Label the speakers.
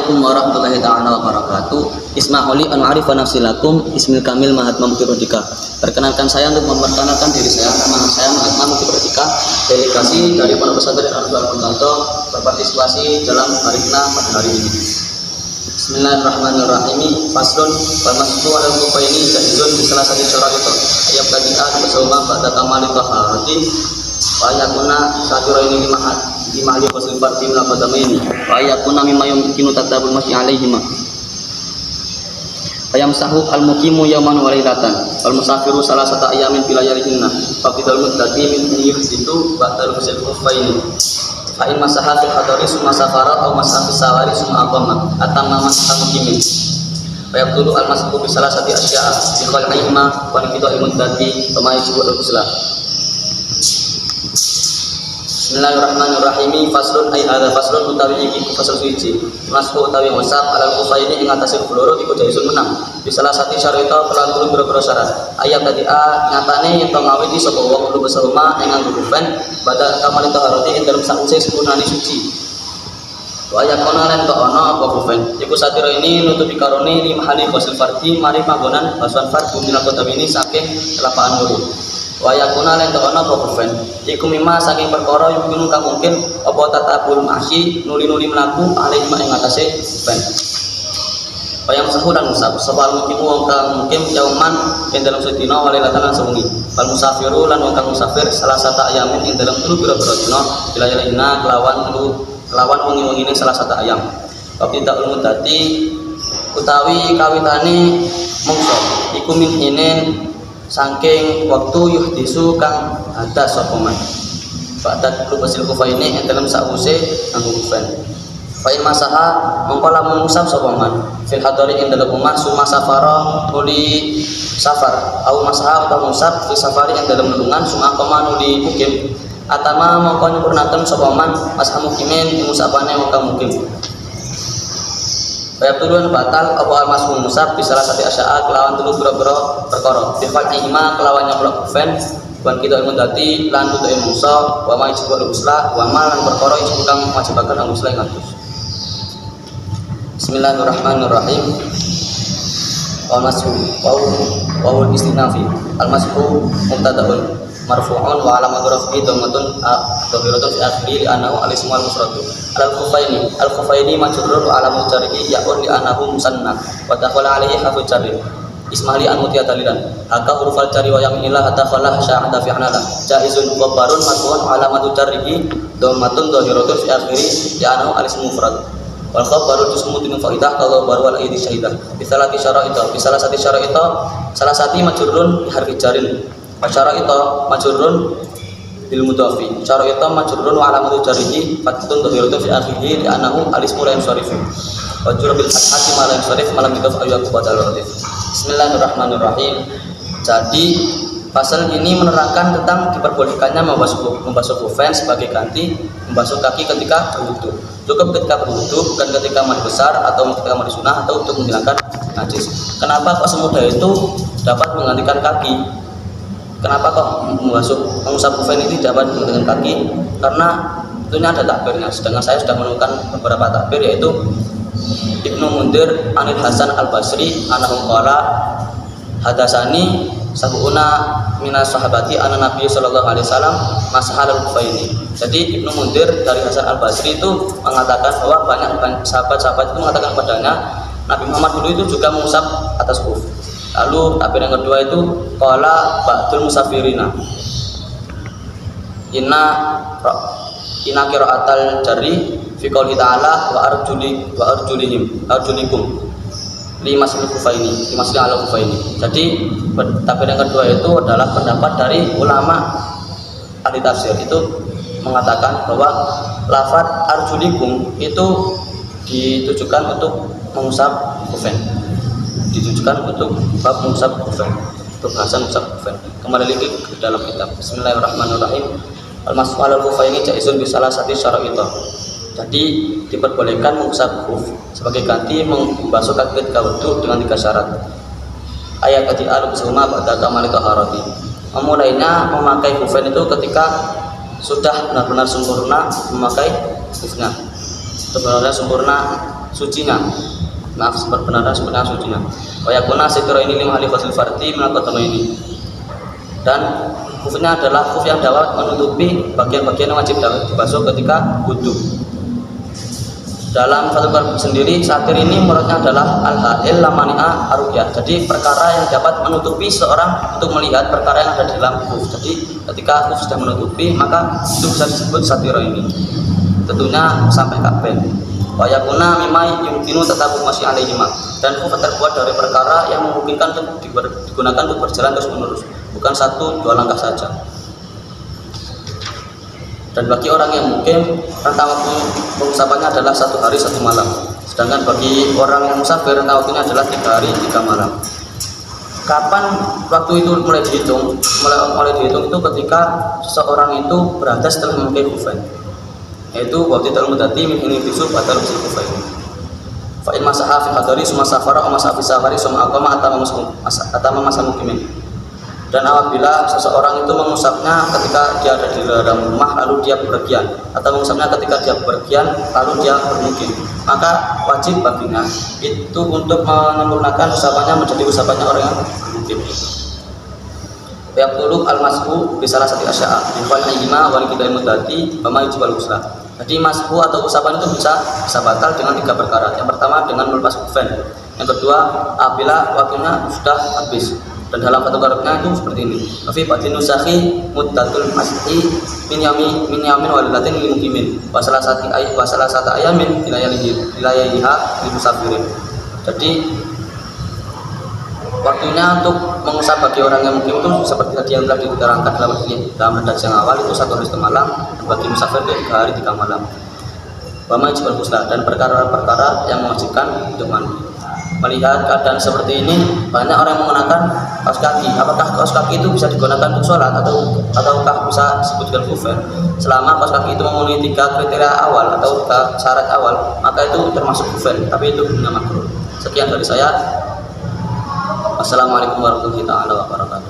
Speaker 1: Assalamualaikum warahmatullahi ta'ala wabarakatuh. Isma'uli an ma'arifa nafsi lakum ismil kamil Mahatma Mukti Pradika. Perkenalkan saya untuk memperkenalkan diri saya. Nama saya Mahatma Mukti Pradika, delegasi dari Pondok Pesantren Al-Quran Kuntanto berpartisipasi dalam harikna pada hari ini. Bismillahirrahmanirrahim. Faslun wal masbu ala al-kufaini jaizun bi salah satu syarat itu. Ayat tadi'ah bersama pada kamali taharati wa yakuna saturaini lima ali qasil farti min al-qadamaini wa yakuna mimma yumkinu tatabul masyi alaihima wa yamsahu al-muqimu yawman wa lailatan wal musafiru salasata ayamin bila yarihinna fa bidal muddati min yuhsitu ba'dal musil kufaini fa in masaha fil hadari summa safara aw masaha fis sawari summa aqama atamma masaha muqimin wa yabtulu al-masbu bi salasati asya'a bi khal'ihima wa nikidul muddati wa ma yajibu al-ghusla. Bismillahirrahmanirrahim. Faslun ay hadza faslun utawi iki fasal suci. Masku utawi wasap alal kufaini ing atase bloro iku jaisun menang. Di salah satu syarita kelan kulo boro-boro syarat. Ayat tadi a nyatane yen to ngawiti sapa wong kulo besoma ing nganggo kufen badal kamal taharati ing dalem sakuse sempurnane suci. Wa ayat kono lan to ana apa kufen. Iku satira ini nutupi karone lima hali qasil fardi mari panggonan basuhan fardhu minal qadamini saking telapaan loro. Waya kuna lan ana apa kufen iku mimma saking perkara yumkinu kang mungkin apa tatabul masyi nuli-nuli mlaku alih ing atase kufen. Wayang sahu dan musab sebab mukimu wong kang mungkin yauman ing dalam sedina wali latan sewengi wal musafiru lan wong kang musafir salah satu ayamin ing dalam 3 pira-pira dina wilayahina kelawan wengi-wengine salah satu ayam. Tapi tak ulmudati utawi kawitane mungso iku min hinen saking waktu yuhdisu kang ada sapa man ba'da lubasil kufaini ing dalam sause nganggo kufen fa in masaha mongko lamun musab sapa man fil hadari ing dalam omah suma safara nuli safar au masaha atau musab fi safari ing dalam lelungan suma qama nuli mukim atama mongko nyempurnaken sapa man masah mukimin ing musabane mongko mukim. Bayab turun batal apa al-mas'ul musab bisa salah satu asya'a kelawan telu boro-boro perkara. Bifat ihma kelawan nyemplok kufen wan kita ilmu dati lan tutuk mungsa wa ma ijibul uslah wa ma lan perkara ijibul kang wajibaken ang uslah ngatus. Bismillahirrahmanirrahim. Al-mas'ul wawul istinafi al-mas'ul mubtada'un marfu'un wa alamatu raf'i dhammatun dhahiratun fi akhiri li annahu al-ismu al-mufrad al-khufaini majrurun wa alamu jarhi ya'un li annahu musanna wa dakhala alaihi harfu jarri ismali an mutiyatalilan haka hurufal jarri wa yamilah dakhala sya'ada fi anala jaizun wabarun marfu'un wa alamatu jarhi dhammatun dhahiratun fi akhiri li annahu al-ismu mufrad wal khabaru ismu faidah kalau baru wal aidi syahidah bisalati syara'ita bisalasati syara'ita salasati majrurun bi harfi jarrin Masyara itu majurun bil mudhafi. Masyara itu majurun wa alamatu jarrihi fathun dhahiratun fi akhirih li annahu al-ismu la yansarifu. Wa jur bil fathati ma la yansarif malam itu ayat badal radif. Bismillahirrahmanirrahim. Jadi pasal ini menerangkan tentang diperbolehkannya membasuh kufen sebagai ganti membasuh kaki ketika berwudu. Cukup ketika berwudu, bukan ketika mandi besar atau ketika mandi sunnah atau untuk menghilangkan najis. Kenapa kok semudah itu dapat menggantikan kaki? Kenapa kok mengusap kufen ini dapat dengan kaki? Karena tentunya ada takbirnya. Sedangkan saya sudah menemukan beberapa takbir yaitu Ibnu Mundir Anil Hasan Al Basri anahu qala hadasani sabuna minas sahabati anna Nabi sallallahu alaihi wasallam masahal kufaini. Jadi Ibnu Mundir dari Hasan Al Basri itu mengatakan bahwa banyak sahabat-sahabat itu mengatakan padanya Nabi Muhammad dulu itu juga mengusap atas kuf. Lalu takbir yang kedua itu qala ba'dul musafirina inna qira'atal jarri fi qouli ta'ala wa arjulikum limasil kufaini limasil ala kufaini. Jadi takbir yang kedua itu adalah pendapat dari ulama ahli tafsir itu mengatakan bahwa lafaz arjulikum itu ditujukan untuk mengusap kufen, ditujukan untuk bab mengusap kufen, untuk bahasan mengusap kufen. Kembali lagi ke dalam kitab. Bismillahirrahmanirrahim. Al-mas'u 'alal kufaini jaizun bi salah satu syara'ita. Jadi diperbolehkan mengusap kuf sebagai ganti membasuh kaki ketika wudu dengan 3 syarat. Ayat ketiga al-suma pada kamali taharati. Memulainya memakai kufen itu ketika sudah benar-benar sempurna memakai kufnya. Sebenarnya sempurna sucinya. Maaf, sebenarnya sucinya. Wa yakuna sitra ini lima hali fasil farti menakutama ini. Dan khufnya adalah khuf yang dapat menutupi bagian-bagian yang wajib dibasuh ketika wudu. Dalam satu bab sendiri satir ini muradnya adalah al-ha'il lamani'a aruqyah. Jadi perkara yang dapat menutupi seorang untuk melihat perkara yang ada di dalam khuf. Jadi ketika khuf sudah menutupi maka itu bisa disebut satiro ini. Tentunya sampai kabel. Wa yakuna mimma yumkinu tatabu masih alaihima. Dan khuf terbuat dari perkara yang memungkinkan untuk digunakan untuk berjalan terus menerus, bukan 1-2 langkah saja. Dan bagi orang yang mungkin rentang waktu pengusapannya adalah 1 hari 1 malam, sedangkan bagi orang yang musafir rentang waktunya adalah 3 hari 3 malam. Kapan waktu itu mulai dihitung? Mulai dihitung itu ketika seseorang itu berada setelah memakai khufain, yaitu waktu al-mudati min ini bisuf atau bisuf khufain. Fa'in masaha fi hadari summa safara wa masaha fi safari summa aqama atama masa mukimin. Dan apabila seseorang itu mengusapnya ketika dia ada di dalam rumah lalu dia bepergian, atau mengusapnya ketika dia bepergian lalu dia bermukim, maka wajib baginya itu untuk menyempurnakan usapannya menjadi usapannya orang yang bermukim. Yaqulu al-mashu bi salasati asya'a min fa'ilihima wa likidai mudati wa ma yujibal uslah. Jadi mashu atau usapan itu bisa batal dengan 3 perkara. Yang pertama dengan melepas kufen. Yang kedua apabila waktunya sudah habis. Dan dalam satu karabnya itu seperti ini. Fi batinu sahi muddatul mas'i min yamin walidatin lil mukimin. Wa salasati ayamin wilayaiha lil musafirin. Jadi waktunya untuk mengusap bagi orang yang mukim itu seperti tadi yang telah diterangkan dalam redaksi yang awal itu 1 hari 1 malam, dan bagi musafir itu 3 hari 3 malam. Wa ma yajibul ghusla, dan perkara-perkara yang mewajibkan untuk mandi. Melihat keadaan seperti ini, banyak orang yang menggunakan kaos kaki. Apakah kaos kaki itu bisa digunakan untuk sholat ataukah bisa disebutkan khufain? Selama kaos kaki itu memenuhi 3 kriteria awal atau 3 syarat awal, maka itu termasuk khufain, tapi itu punya makruh. Sekian dari saya. Wassalamualaikum warahmatullahi wabarakatuh.